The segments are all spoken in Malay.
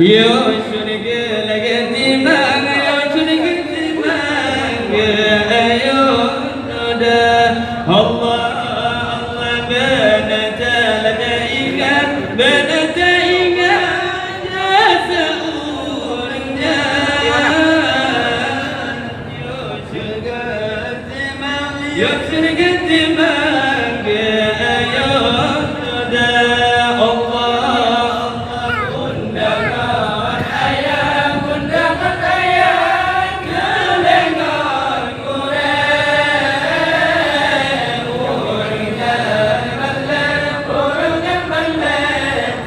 يشرق الدماغ يشرق الدماغ ينادى الله الله بنت لديك بنت يشرق الدماغ ينادى الله كنا الحياة كنا الحياة كلنا القرآن ورنا الملك ورنا الملك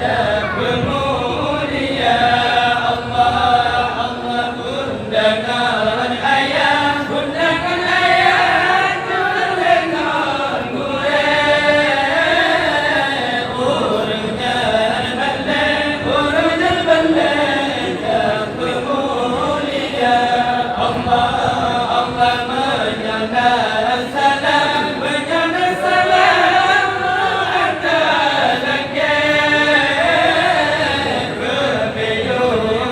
تكمل يا الله الله كنا الحياة كنا الحياة كلنا القرآن ورنا الملك ورنا الملك تكمل يا الله الله مجانا السلام مجانا السلام أتى لك بميولة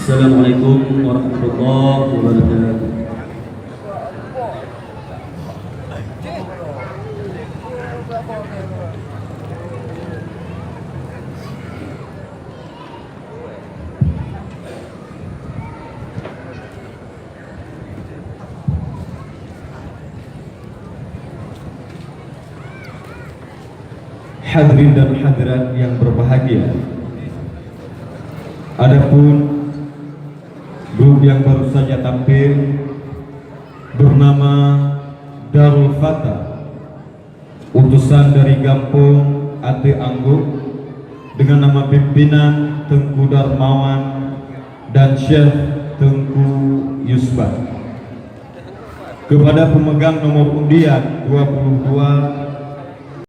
Assalamualaikum warahmatullahi wabarakatuh. Hadirin dan hadirat yang berbahagia, adapun grup yang baru saja tampil bernama Darul Fatah, utusan dari Gampung Ate Angguk dengan nama pimpinan Tengku Darmawan dan Syekh Tengku Yusbah. Kepada pemegang nomor undian 22